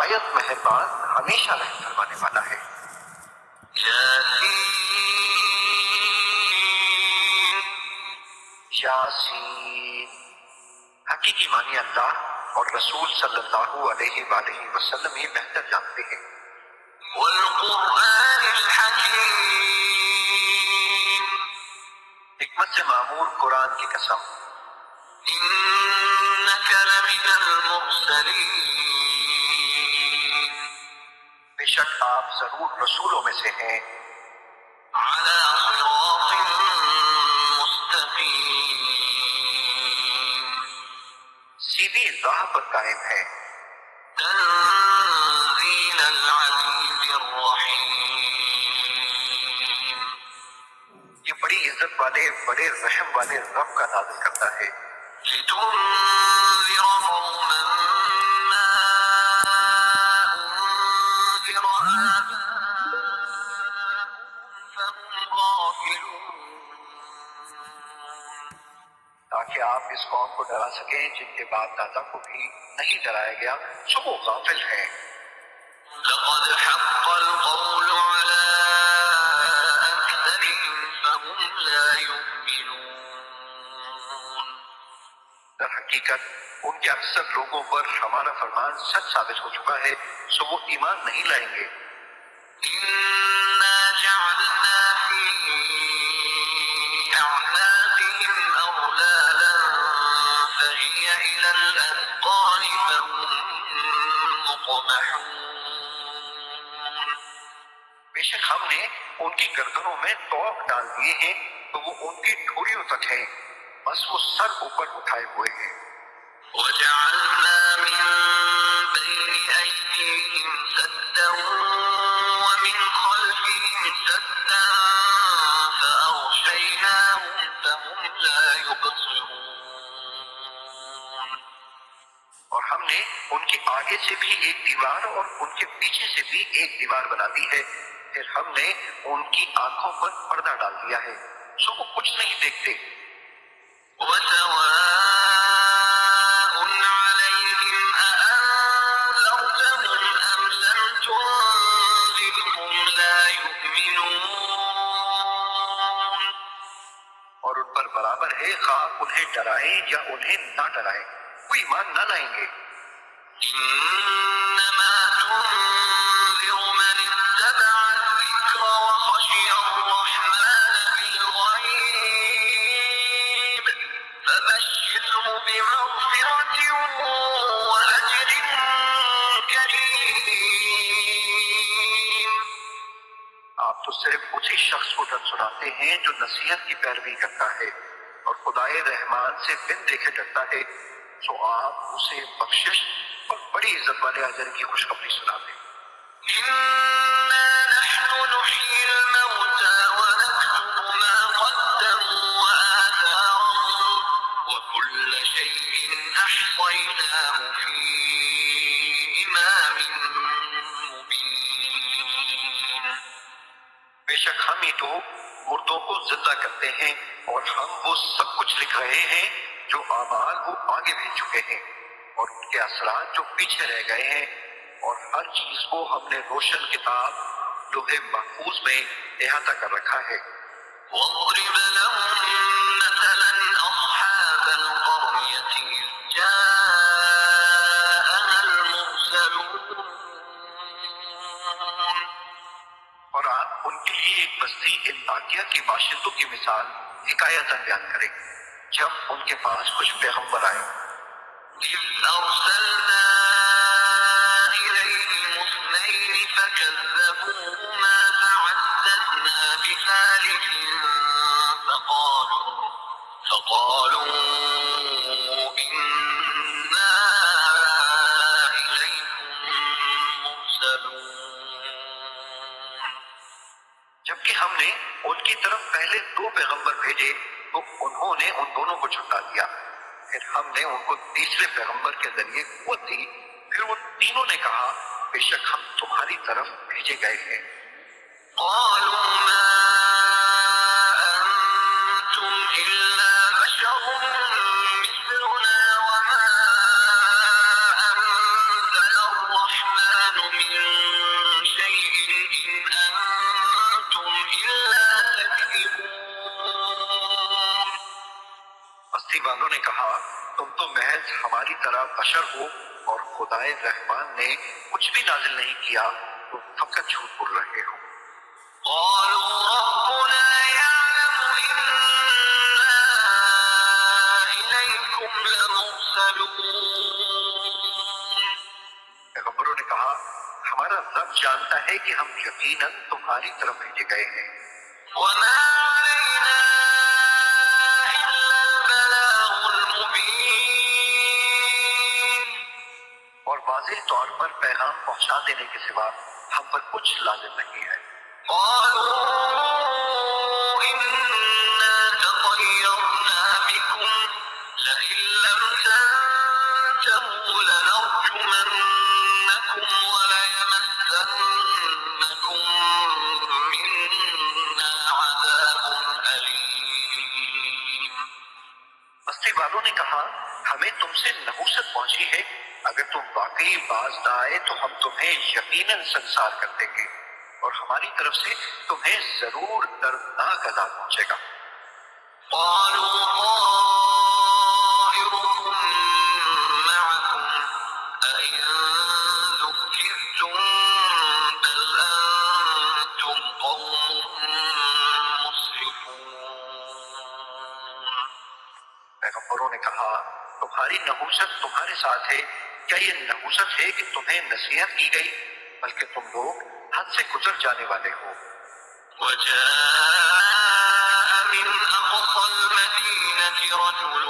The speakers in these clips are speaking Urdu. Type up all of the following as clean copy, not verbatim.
نہایت مہربان ہمیشہ رحم فرمانے والا ہے۔ یاسین، حقیقی معنی اللہ اور رسول صلی اللہ علیہ وآلہ وسلم ہی بہتر جانتے ہیں۔ والقرآن الحکیم، حکمت سے معمور قرآن کی قسم۔ انک لمن المرسلین، بے شک آپ ضرور رسولوں میں سے ہیں۔ علی صراط مستقیم، سیدھی راہ پر قائم ہے۔ تنزیل العزیز الرحیم، یہ بڑی عزت والے بڑے رحم والے رب کا نازل کرتا ہے۔ لتنذر قوما ما انذر آباؤهم فهم غافلون، تاکہ آپ اس قوم کو ڈرا سکیں جن کے باپ دادا کو بھی نہیں ڈرایا گیا، سو وہ غافل ہیں۔ لقد حق القول على أكثرهم فهم لا يؤمنون، در حقیقت ان کے اکثر لوگوں پر ہمارا فرمان سچ ثابت ہو چکا ہے، سو وہ ایمان نہیں لائیں گے۔ إنا جعلنا في أعناقهم أغلالا فهي إلى الأذقان فهم مقمحون، بے شک ہم نے ان کی گردنوں میں توق ڈال دیے ہیں تو وہ ان کی ٹھوڑیوں تک ہیں، بس وہ سر اوپر اٹھائے ہوئے ہیں۔ وَجَعَلْنَا مِن بَيْنِ أَيْدِيهِمْ سَدًّا وَمِنْ خَلْفِهِمْ سَدًّا فَأَغْشَيْنَاهُمْ فَهُمْ لَا يُبْصِرُونَ، اور ہم نے ان کے آگے سے بھی ایک دیوار اور ان کے پیچھے سے بھی ایک دیوار بنا دی ہے، پھر ہم نے ان کی آنکھوں پر پردہ ڈال دیا ہے، سو وہ کچھ نہیں دیکھتے۔ وَسَوَاءٌ عَلَيْهِمْ أَأَنذَرْتَهُمْ أَمْ لَمْ تُنذِرْهُمْ لَا يُؤْمِنُونَ، اور ان پر برابر ہے خواہ انہیں ڈرائیں یا انہیں نہ ڈرائیں، وہ ایمان نہ لائیں گے۔ انما تنذر من اتبع الذکر وخشی الرحمن بالغیب فبشره بمغفرة وأجر کریم، آپ تو صرف اسی شخص کو ڈر سناتے ہیں جو نصیحت کی پیروی کرتا ہے اور خدائے رحمان سے بن دیکھے ڈرتا ہے، سو آپ اسے بخشش اور بڑی عزت والے اجر کی خوشخبری سناتے ہیں۔ اِنَّا نَحْنُ نُحْيِي الْمَوْتَى وَنَكْتُبُ مَا قَدَّمُوا وَآثَارَهُمْ وَكُلَّ شَيْءٍ أَحْصَيْنَاهُ فِي إِمَامٍ مُبِينٍ، بے شک ہم ہی تو مردوں کو زندہ کرتے ہیں اور ہم وہ سب کچھ لکھ رہے ہیں جو اعمال وہ آگے بھیج چکے ہیں اور ان کے اثرات جو پیچھے رہ گئے ہیں، اور ہر چیز کو ہم نے روشن کتاب لوح محفوظ میں احاطہ کر رکھا ہے۔ وَاضْرِبْ لَهُم مَّثَلًا أَصْحَابَ الْقَرْيَةِ إِذْ جَاءَهَا الْمُرْسَلُونَ، اور آپ ان کے لیے ایک بستی انطاکیہ کے باشندوں کی مثال حکایتاً بیان کریں جب ان کے پاس کچھ پیغمبر آئے۔ إِذْ أَرْسَلْنَا إِلَيْهِمُ اثْنَيْنِ فَكَذَّبُوهُمَا فَعَزَّزْنَا بِثَالِثٍ فَقَالُوا إِنَّا إِلَيْكُمْ مُرْسَلُونَ، جبکہ ہم نے ان کی طرف پہلے 2 پیغمبر بھیجے تو انہوں نے ان دونوں کو جھٹلا دیا، پھر ہم نے ان کو تیسرے پیغمبر کے ذریعے قوت دی، پھر وہ تینوں نے کہا بے شک ہم تمہاری طرف بھیجے گئے ہیں۔ قالوا ما انتم الا بشر مثلنا وما انزل الرحمن نے کہا تم تو محض ہماری طرح بشر ہو اور خدائے رحمان نے کچھ بھی نازل نہیں کیا، تم فقط جھوٹ بول رہے ہو۔ قالوا ربنا يعلم إنا إليكم لمرسلون۔ پیغمبروں نے کہا ہمارا رب جانتا ہے کہ ہم یقیناً تمہاری طرف بھیجے گئے ہیں، وما علينا إلا البلاغ المبين۔ اور واضح طور پر پیغام پہنچا دینے کے سوا ہم پر کچھ لازم نہیں ہے۔ قالوا إنا تطيرنا بكم لئن لم تنتهوا لنرجمنكم وليمسنكم منا عذاب أليم۔ بستی والوں نے کہا ہمیں تم سے نحوست پہنچی ہے، اگر تم واقعی باز نہ آئے تو ہم تمہیں یقیناً سنسار کر دیں گے اور ہماری طرف سے تمہیں ضرور دردناک عذاب پہنچے گا۔ قالوا طائركم معكم أئن ذكرتم بل أنتم قوم مسرفون۔ پیغمبروں نے کہا تمہاری نحوست تمہارے ساتھ ہے، کیا یہ نحوست ہے کہ تمہیں نصیحت کی گئی، بلکہ تم لوگ حد سے گزر جانے والے ہو۔ وجاء من أقصى المدينة رجل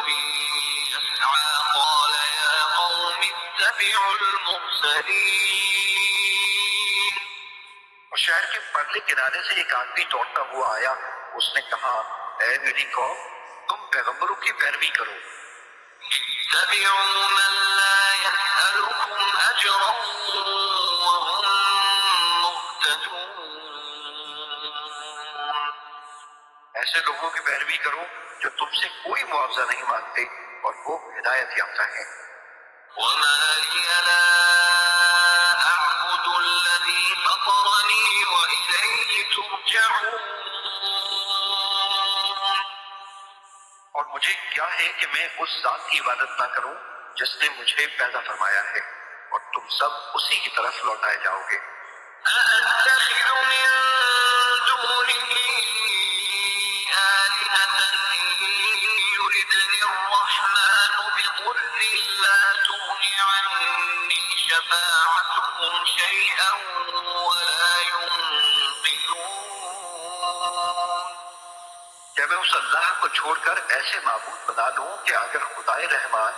يسعى قال يا قوم اتبعوا المرسلين۔ اور شہر کے پرلے کنارے سے ایک آدمی دوڑتا ہوا آیا، اس نے کہا اے میری قوم تم پیغمبروں کی پیروی کرو، اتبعوا من لا يسألكم أجرا وهم مهتدون۔ ایسے لوگوں کی پیروی کرو جو تم سے کوئی معاوضہ نہیں مانگتے اور وہ ہدایت یافتہ ہیں۔ وما لي لا أعبد الذي فطرني وإليه ترجعون۔ اور مجھے کیا ہے کہ میں اس ذات کی عبادت نہ کروں جس نے مجھے پیدا فرمایا ہے، اور تم سب اسی کی طرف لوٹائے جاؤ گے۔ أأتخذ من دونه آلهة إن يردني الرحمن بضر لا تغن عني شفاعتهم شيئا ولا ينقذون۔ کیا میں اس اللہ کو چھوڑ کر ایسے معبود بنا لوں کہ اگر خدائے رحمان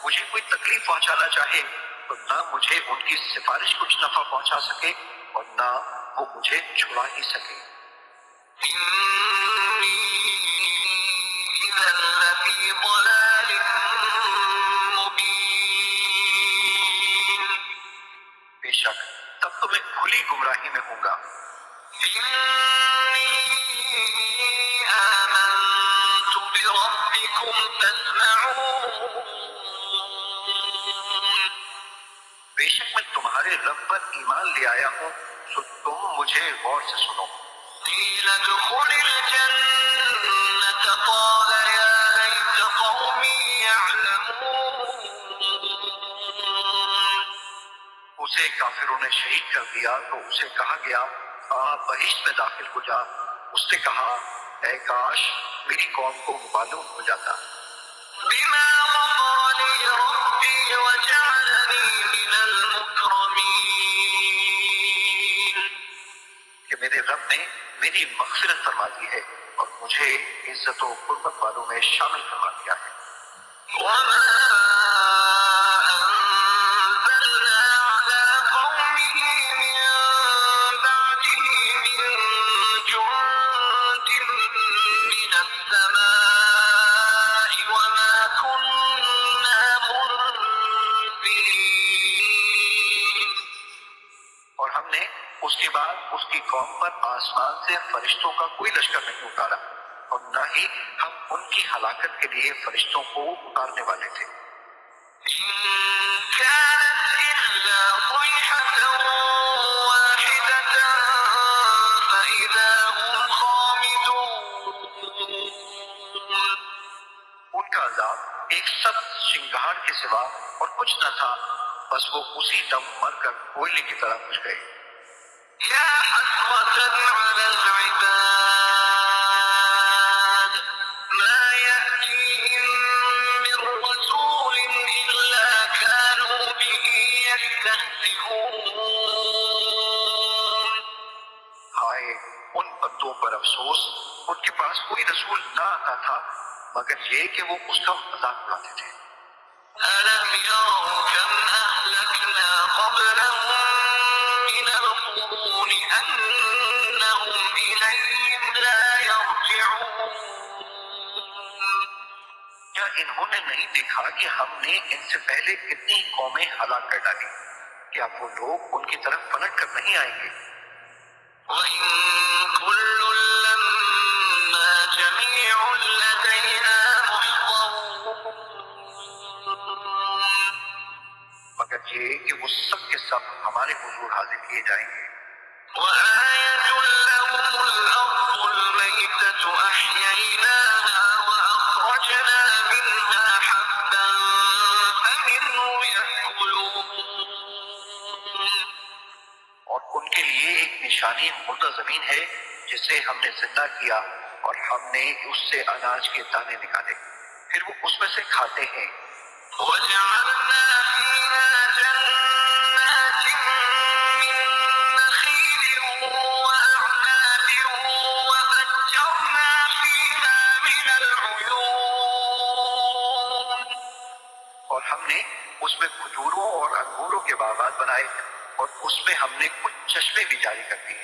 مجھے کوئی تکلیف پہنچانا چاہے تو نہ مجھے ان کی سفارش کچھ نفع پہنچا سکے اور نہ وہ مجھے چھڑا ہی سکے۔ إني إذا لفي ضلال مبين۔ بے شک تب تو میں کھلی گمراہی میں ہوں گا۔ إني آمنت بربكم فاسمعون۔ بے شک میں تمہارے رب پر ایمان لے آیا ہوں، تو تم مجھے غور سے سنو۔ قيل ادخل الجنة قال يا ليت قومي يعلمون۔ اسے کافروں نے شہید کر دیا تو اسے کہا گیا بہشت میں داخل ہو جا۔ اس نے کہا اے کاش میری قوم کو معلوم ہو جاتا بما غفر لي ربي وجعلني من المكرمين۔ کہ میرے رب نے میری مغفرت فرما دی ہے اور مجھے عزت و قربت والوں میں شامل فرما دیا ہے۔ وما أنزلنا على قومه من بعده من جند من السماء وما كنا منزلين۔ اور ہم نے اس کے بعد اس کی قوم پر آسمان سے فرشتوں کا کوئی لشکر نہیں اتارا، اور نہ ہی ہم ان کی ہلاکت کے لیے فرشتوں کو اتارنے والے تھے۔ إن كانت إلا صيحة واحدة فإذا هم خامدون۔ ان کا عذاب ایک پچھاڑ کے سوا اور کچھ نہ تھا، بس وہ اسی دم مر کر کوئلے کی طرح بجھ گئے۔ يا حسرة على العباد ما يأتيهم من رسول إلا كانوا به يستهزئون۔ ہائے ان بندوں پر افسوس، ان کے پاس کوئی رسول نہ آتا تھا مگر یہ کہ وہ اس کا مذاق اڑاتے تھے۔ ألم يروا كم أهلكنا قبلهم من القرون أنهم إليهم لا يرجعون۔ کیا انہوں نے نہیں دیکھا کہ ہم نے ان سے پہلے کتنی قومیں ہلاک کر ڈالی؟ کیا وہ لوگ ان کی طرف پلٹ کر نہیں آئیں گے؟ وَإِن كُلٌّ لَّمَّا جَمِيعٌ لَّدَيْنَا مُحْضَرُونَ۔ مگر یہ کہ وہ سب کے سب ہمارے حضور حاضر کیے جائیں گے۔ وَآيَةٌ لَّهُمُ الْأَرْضُ الْمَيْتَةُ أَحْيَيْنَاهَا وَأَخْرَجْنَا مِنْهَا حَبًّا فَمِنْهُ يَأْكُلُونَ۔ اور ان کے لیے ایک نشانی مردہ زمین ہے جسے ہم نے زندہ کیا، اور ہم نے اس سے اناج کے دانے نکالے، پھر وہ اس میں سے کھاتے ہیں۔ وَجَعَلْنَا فِيهَا جَنَّاتٍ مِّن نَّخِيلٍ وَأَعْنَابٍ وَفَجَّرْنَا فِيهَا مِنَ الْعُيُونِ۔ اور ہم نے اس میں کھجوروں اور انگوروں کے باغات بنائے، اور اس میں ہم نے کچھ چشمے بھی جاری کر دیے،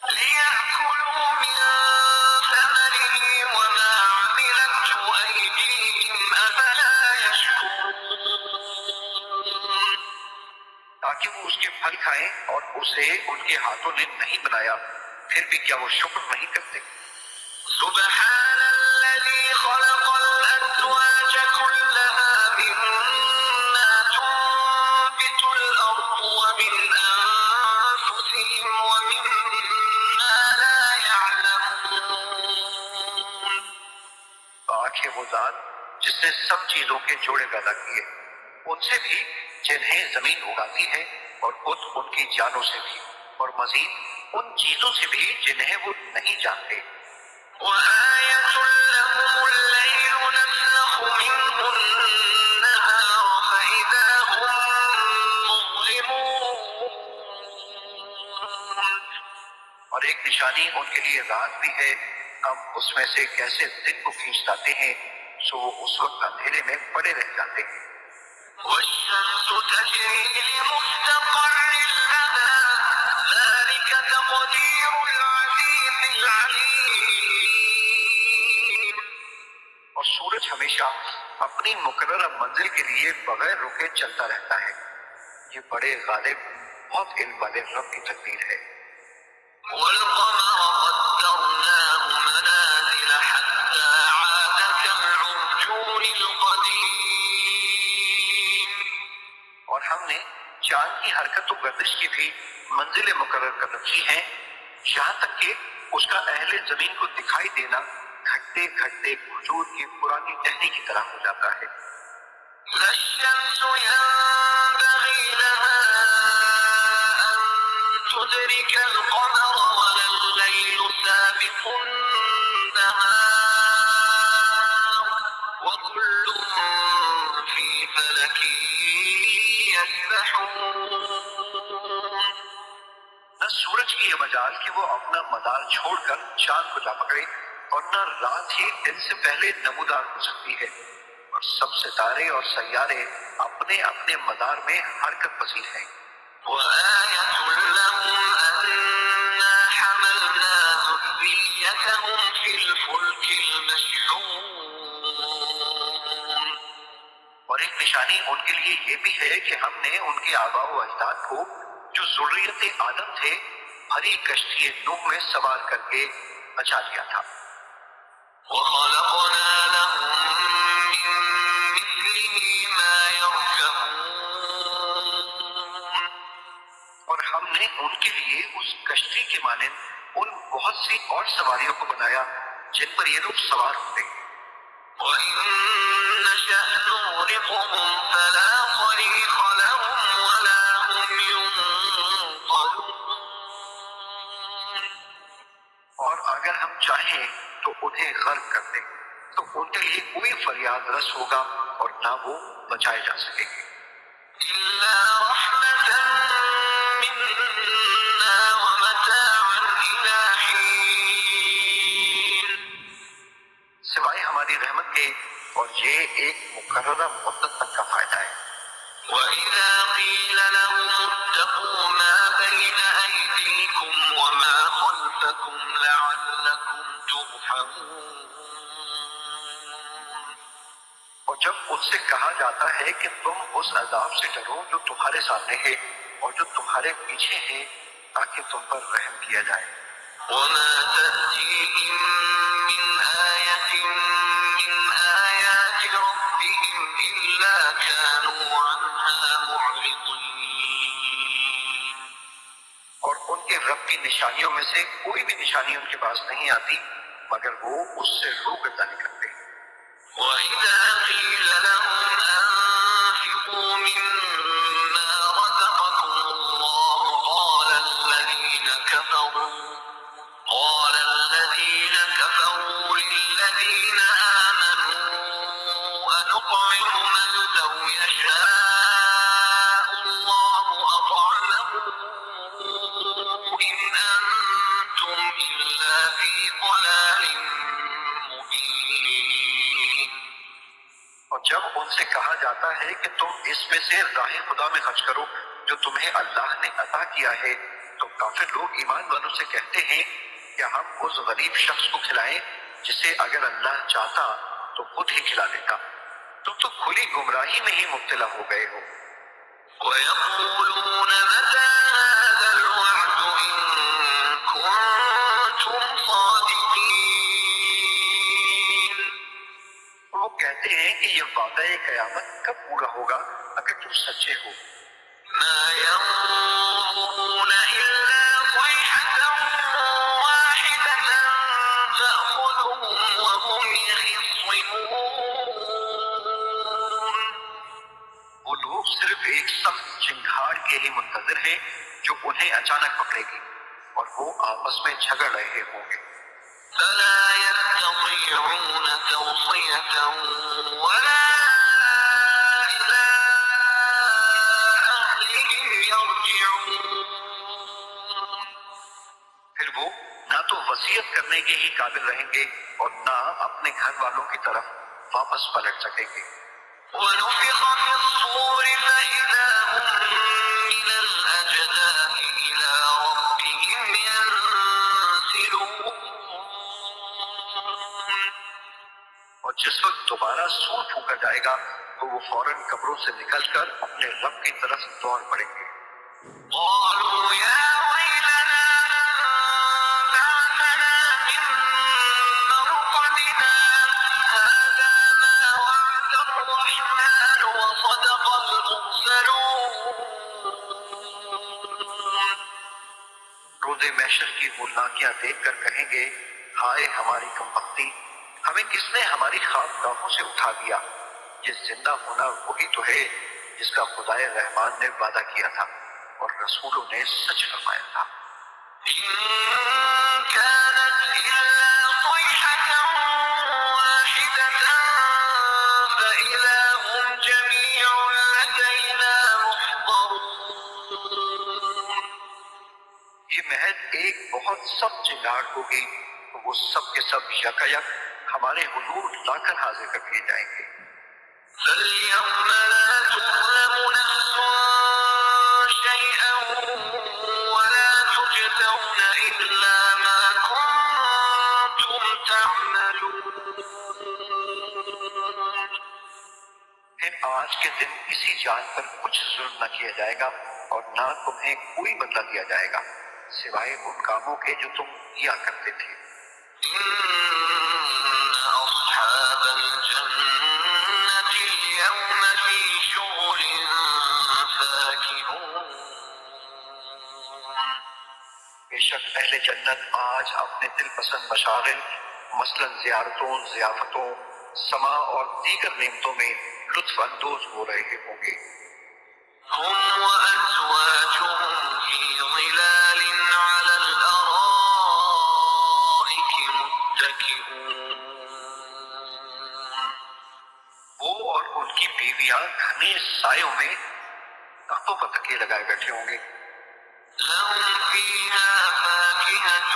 لِيَأْكُلُوا مِن ثَمَرِهِ وَمَا عَمِلَتْهُ أَيْدِيهِمْ أَفَلَا يَشْكُرُونَ۔ تاکہ وہ اس کے پھل کھائیں، اور اسے ان کے ہاتھوں نے نہیں بنایا، پھر بھی کیا وہ شکر نہیں کرتے؟ سبحان الذي خلق الأزواج كلها مما تنبت الأرض ومن أنفسهم ومما لا يعلمون۔ پاک ہے وہ ذات جس نے سب چیزوں کے جوڑے پیدا کیے، ان سے بھی جنہیں زمین اگاتی ہے، اور خود ان کی جانوں سے بھی، اور مزید ان چیزوں سے بھی جنہیں وہ نہیں جانتے۔ وآية لهم الليل نسلخ منه النهار فإذا هم مظلمون۔ اور ایک نشانی ان کے لیے رات بھی ہے، ہم اس میں سے کیسے دن کو کھینچ لاتے ہیں، سو وہ اس وقت اندھیرے میں پڑے رہ جاتے ہیں۔ والشمس تجري لمستقر لها ذلك تقدير العزيز العليم۔ اور سورج ہمیشہ اپنی مقررہ منزل کے لیے بغیر رکے چلتا رہتا ہے، یہ بڑے غالب بہت علم والے رب کی تقدیر ہے۔ والقمر قدرناه منازل حتى عاد كالعرجون القديم۔ اور ہم نے چاند کی حرکت و گردش کی بھی منزلیں مقرر کر رکھی ہیں، یہاں تک کہ اس کا اہل زمین کو دکھائی دینا گھٹتے گھٹتے کھجور کی پرانی ٹہنی کی طرح ہو جاتا ہے۔ لا الشمس ينبغي لها أن تدرك القمر ولا الليل سابق النهار وكل في فلك يسبحون۔ نہ سورج کی یہ مجال کہ وہ اپنا مدار چھوڑ کر چاند کو جا پکڑے، اور نہ رات ہی دن سے پہلے نمودار ہو سکتی ہے، اور سب ستارے اور سیارے اپنے اپنے مدار میں حرکت پذیر ہیں۔ وآية لهم أنا حملنا ذريتهم في الفلك المشحون۔ اور ایک نشانی ان کے لیے یہ بھی ہے کہ ہم نے ان کے آباء و اجداد کو جو ذریت آدم تھے بھری کشتی نوح میں سوار کر کے بچا لیا تھا۔ وخلقنا لهم من مثله ما يركبون۔ اور ہم نے ان کے لیے اس کشتی کے مانند ان بہت سی اور سواریوں کو بنایا جن پر یہ لوگ سوار ہوتے ہیں۔ وإن نشأ نغرقهم فلا صريخ لهم ولا هم ينقذون اور اگر ہم چاہیں تو انہیں غرق کر دیں تو ان کے لیے کوئی فریاد رس ہوگا اور نہ وہ بچائے جا سکیں گے، إلا رحمة منا ومتاعا إلى حين سوائے ہماری رحمت کے، اور یہ ایک مقررہ مدت تک کا فائدہ ہے۔ وإذا قيل لهم اتقوا ما بين أيديكم وما خلفكم لعلكم ترحمون اور جب ان سے کہا جاتا ہے کہ تم اس عذاب سے ڈرو جو تمہارے سامنے ہے اور جو تمہارے پیچھے ہے، تاکہ تم پر رحم کیا جائے۔ وما تأتيهم من آية من آيات ربهم إلا كانوا عنها معرضين اور ان کے رب کی نشانیوں میں سے کوئی بھی نشانی ان کے پاس نہیں آتی مگر وہ اس سے روگردانی کرتے ہیں۔ وإذا قيل لهم أنفقوا مما رزقكم الله قال الذين كفروا للذين آمنوا أنطعم من لو يشاء الله أطعمه إن أنتم إلا في ضلال مبين اور جب ان سے کہا جاتا ہے کہ تم اس میں سے راہ خدا میں خرچ کرو جو تمہیں اللہ نے عطا کیا ہے، تو کافر لوگ ایمان والوں سے کہتے ہیں کہ ہم اس غریب شخص کو کھلائیں جسے اگر اللہ چاہتا تو خود ہی کھلا دیتا، تم تو کھلی گمراہی میں ہی مبتلا ہو گئے ہو۔ ويقولون متى هذا الوعد إن كنتم صادقين وہ کہتے ہیں کہ یہ وعدہ قیامت کب پورا ہوگا اگر تم سچے ہو؟ ما ينظرون إلا صيحة واحدة تأخذهم وهم يخصمون وہ لوگ صرف ایک سخت چنگھاڑ کے ہی منتظر ہیں جو انہیں اچانک پکڑے گی، اور وہ آپس میں جھگڑ رہے ہوں گے، فلا يستطيعون توصية ولا إلى أهلهم يرجعون پھر وہ نہ تو وصیت کرنے کے ہی قابل رہیں گے اور نہ اپنے گھر والوں کی طرف واپس پلٹ سکیں گے۔ ونفخ في الصور فإذا هم من الأجداث إلى ربهم ينسلون اور جس وقت دوبارہ سور پھونکا جائے گا تو وہ فوراً قبروں سے نکل کر اپنے رب کی طرف دوڑ پڑیں گے۔ قالوا يا ويلنا من بعثنا من مرقدنا هذا ما وعد الرحمن وصدق المرسلون روز محشر کی ہولناکیاں دیکھ کر کہیں گے، ہائے ہماری کمبختی، ہمیں کس نے ہماری خوابگاہوں سے اٹھا دیا؟ یہ زندہ ہونا وہی تو ہے جس کا خدائے رحمان نے وعدہ کیا تھا اور رسولوں نے سچ فرمایا تھا۔ إن كانت إلا صيحة واحدة فإذا هم جميع لدينا محضرون یہ محض ایک بہت سخت چنگاڑ ہوگی تو وہ سب کے سب یکایک ہمارے حضور لا کر حاضر کر دیے جائیں گے۔ فاليوم لا تظلم نفس شيئا ولا تجزون إلا ما كنتم تعملون پھر آج کے دن کسی جان پر کچھ ظلم نہ کیا جائے گا اور نہ تمہیں کوئی بدلہ دیا جائے گا سوائے ان کاموں کے جو تم کیا کرتے تھے۔ إن أصحاب الجنة اليوم في شغل فاكهون بے شک اہل جنت آج اپنے دل پسند مشاغل مثلاً زیارتوں، ضیافتوں سما اور دیگر نعمتوں میں لطف اندوز ہو رہے ہوں گے۔ هم وأزواجهم في ظلال على الأرائك متكئون وہ اور ان کی بیویاں گھنے سایوں میں تختوں پر تکیے لگائے بیٹھے ہوں گے۔ لهم فيها فاكهة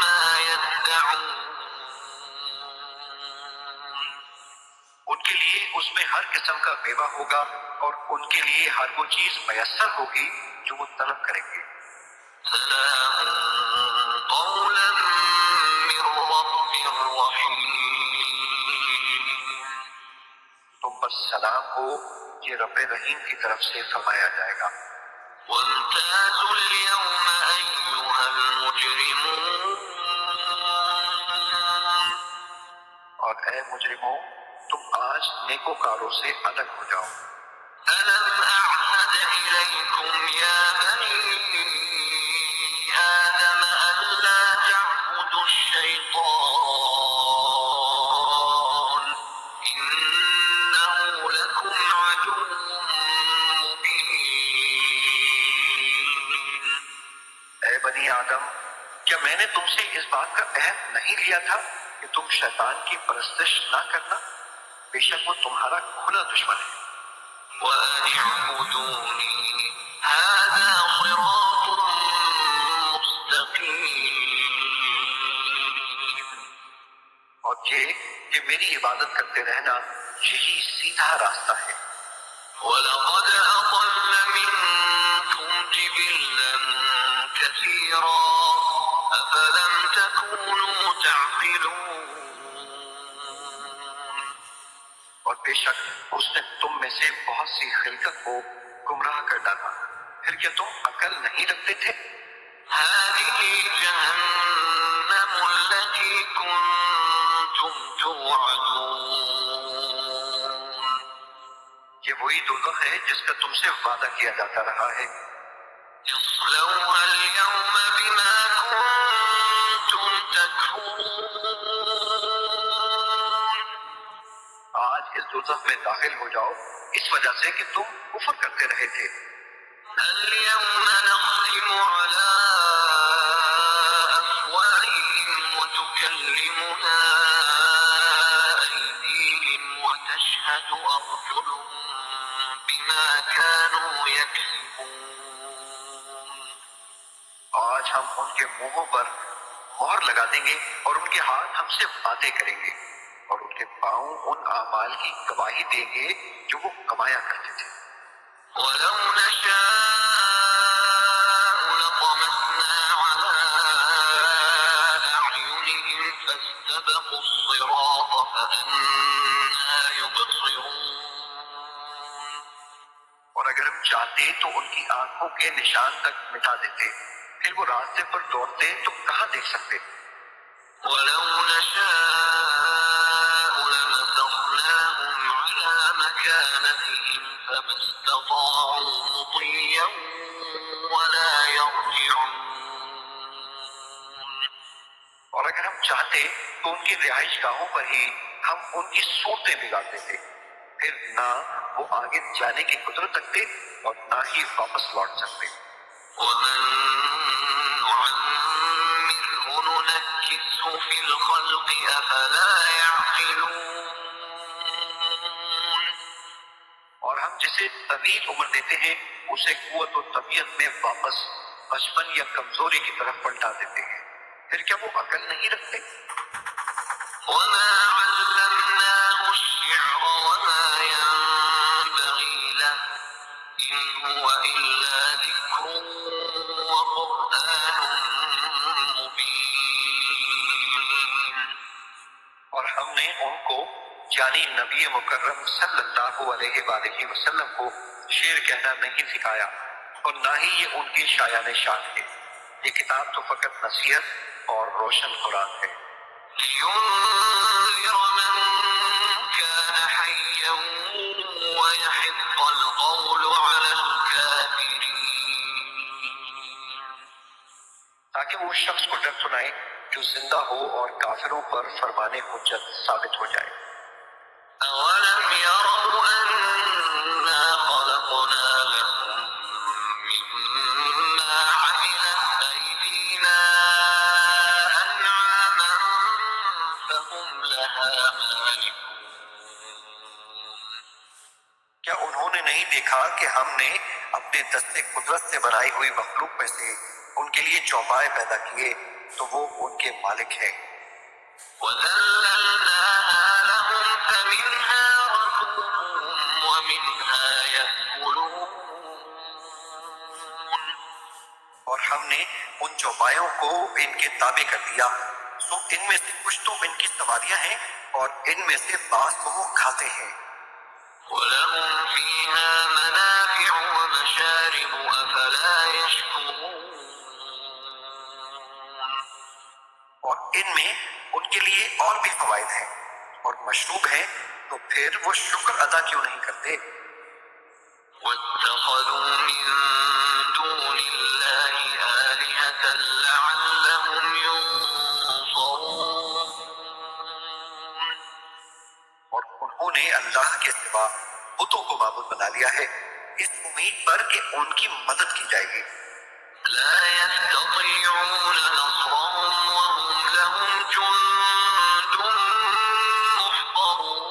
ما يدعون ان کے لیے اس میں ہر قسم کا میوہ ہوگا اور ان کے لیے ہر وہ چیز میسر ہوگی جو وہ طلب کریں گے۔ سلام قولا من رب رحيم تم پر سلام ہو، یہ رب رحیم کی طرف سے فرمایا جائے گا۔ وامتازوا اليوم أيها المجرمون اور اے مجرموں، تم آج نیکوکاروں سے الگ ہو جاؤ۔ ألم أعهد إليكم يا بني آدم ألا تعبدوا الشيطان إنه لكم عدو مبين اے بنی آدم، کیا میں نے تم سے اس بات کا عہد نہیں لیا تھا کہ تم شیطان کی پرستش نہ کرنا؟ بے شک وہ تمہارا کھلا دشمن ہے۔ وأن اعبدوني هذا صراط مستقيم اور یہ کہ میری عبادت کرتے رہنا یہی سیدھا راستہ ہے۔ ولقد أضل منكم جبلا كثيرا أفلم تكونوا تعقلون اور بے شک اس نے تم میں سے بہت سی خلقت کو گمراہ کر ڈالا، پھر کیا تم عقل نہیں رکھتے تھے؟ هذه جهنم التي كنتم توعدون یہ وہی دوزخ ہے جس کا تم سے وعدہ کیا جاتا رہا ہے۔ اصلوها اليوم بما كنتم تكفرون آج اس دوزخ میں داخل ہو جاؤ اس وجہ سے کہ تم کفر کرتے رہے تھے۔ اليوم نختم على أفواههم وتكلمنا أيديهم وتشهد أرجلهم بما كانوا يكسبون آج ہم ان کے منہوں پر مہر لگا دیں گے اور ان کے ہاتھ ہم سے باتیں کریں گے اور ان کے پاؤں ان اعمال کی گواہی دیں گے جو وہ کمایا کرتے تھے۔ ولو نشاء لطمسنا على أعينهم فاستبقوا الصراط فأنى يبصرون اور اگر ہم چاہتے تو ان کی آنکھوں کے نشان تک مٹا دیتے، پھر وہ راستے پر دوڑتے تو کہاں دیکھ سکتے؟ ولو نشاء لمسخناهم على مكانتهم فما استطاعوا مضيا ولا يرجعون اور اگر ہم چاہتے تو ان کی رہائش گاہوں پر ہی ہم ان کی صورتیں بگاڑ دیتے، پھر نہ وہ آگے جانے کی قدرت رکھتے اور نہ ہی واپس لوٹ سکتے۔ ومن نعمره ننكسه في الخلق أفلا يعقلون اور ہم جسے طویل عمر دیتے ہیں اسے قوت و طبیعت میں واپس بچپن یا کمزوری کی طرف پلٹا دیتے ہیں۔ پھر کیا وہ عقل نہیں رکھتے؟ وما علمناه الشعر وما ينبغي له إن هو إلا ذكر وقرآن مبين. اور ہم نے ان کو یعنی نبی مکرم صلی اللہ علیہ وآلہ وسلم کو شعر کہنا نہیں سکھایا اور نہ ہی یہ ان کی شایان شان ہے. یہ کتاب تو فقط نصیحت اور روشن قرآن ہے. لينذر من كان حيا ويحق القول على الكافرين. تاکہ وہ شخص کو ڈر سنائے جو زندہ ہو اور کافروں پر فرمان حجت ثابت ہو جائے. أولم يروا أنا خلقنا لهم مما عملت أيدينا أنعاما فهم لها مالكون. کیا انہوں نے نہیں دیکھا کہ ہم نے اپنے دست قدرت سے بنائی ہوئی مخلوق میں سے ان کے لیے چوپائے پیدا کیے تو وہ ان کے مالک ہیں. وذللناها لهم فمنها ركوبهم ومنها يأكلون. اور ہم نے ان چوپایوں کو ان کے تابع کر دیا سو ان میں سے کچھ تو ان کی سواریاں ہیں اور ان میں سے بعض کو وہ کھاتے ہیں. ولهم فيها منافع ومشارب أفلا يشكرون. اور ان میں ان کے لیے اور بھی فوائد ہیں اور مشروب ہیں تو پھر وہ شکر ادا کیوں نہیں کرتے؟ واتخذوا من دون الله آلهة لعلهم ينصرون. اور انہوں نے اللہ کے سوا بتوں کو معبود بنا لیا ہے اس امید پر کہ ان کی مدد کی جائے گی. لا يستطيعون نصرهم وهم لهم جند محضرون.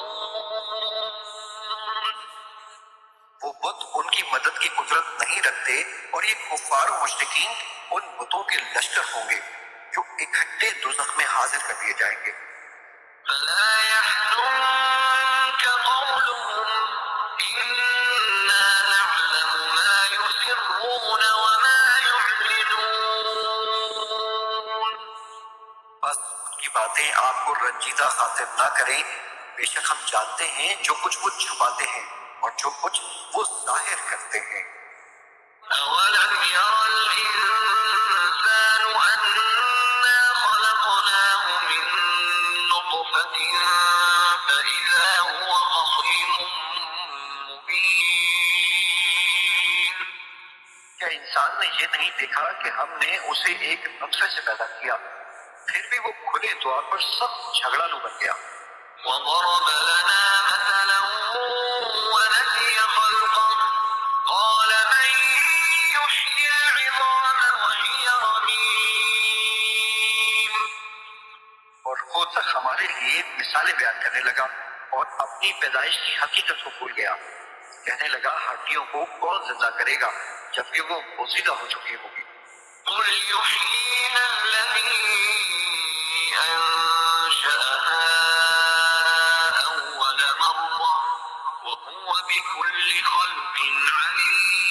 وہ بت ان کی مدد کی قدرت نہیں رکھتے اور یہ کفار و مشرکین ان بتوں کے لشکر ہوں گے جو اکٹھے دوزخ میں حاضر کر دیے جائیں گے. فلا يحزنك قولهم إنا نعلم ما يسرون وما يعلنون. بس ان کی باتیں آپ کو رنجیدہ خاطر نہ کریں، بے شک ہم جانتے ہیں جو کچھ وہ چھپاتے ہیں اور جو کچھ وہ ظاہر کرتے ہیں. أولم ير الإنسان أنا خلقناه من نطفة فإذا هو خصيم مبين. کیا انسان نے یہ نہیں دیکھا کہ ہم نے اسے ایک نطفے سے پیدا کیا پھر بھی وہ کھلے طور پر سخت جھگڑالو بن گیا. وضرب لنا مثلا ونسي خلقه قال من يحيي العظام وهي رميم. اور خود ہمارے لیے مثالیں بیان کرنے لگا اور اپنی پیدائش کی حقیقت کو بھول گیا. کہنے لگا ہڈیوں کو کون زندہ کرے گا جبکہ وہ پوسیدہ ہو چکی ہوگی. قل يحييها الذي أنشأها أول مرة وهو بكل خلق عليم.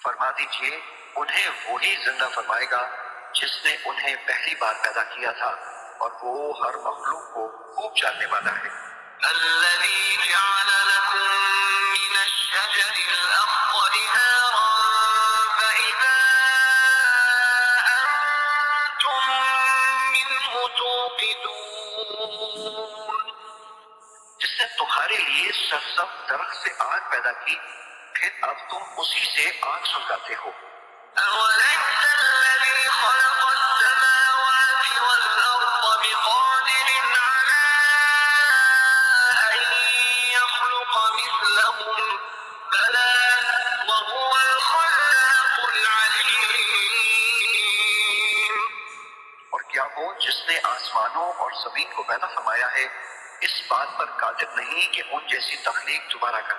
فرما دیجئے انہیں وہی زندہ فرمائے گا جس نے انہیں پہلی بار پیدا کیا تھا اور وہ ہر مخلوق کو خوب جاننے والا ہے. الذي جعل لكم من الشجر الأخضر نارا فإذا أنتم منه توقدون. جس نے تمہارے لیے سرسبز درخت سے آگ پیدا کی پھر اب تم اسی سے آگ سلگاتے ہو. أوليس الذي خلق السماوات والأرض بقادر على أن يخلق مثلهم بلى وهو الخلاق العليم. اور کیا وہ جس نے آسمانوں اور زمین کو پیدا فرمایا ہے اس بات پر قادر نہیں کہ ان جیسی تخلیق دوبارہ کر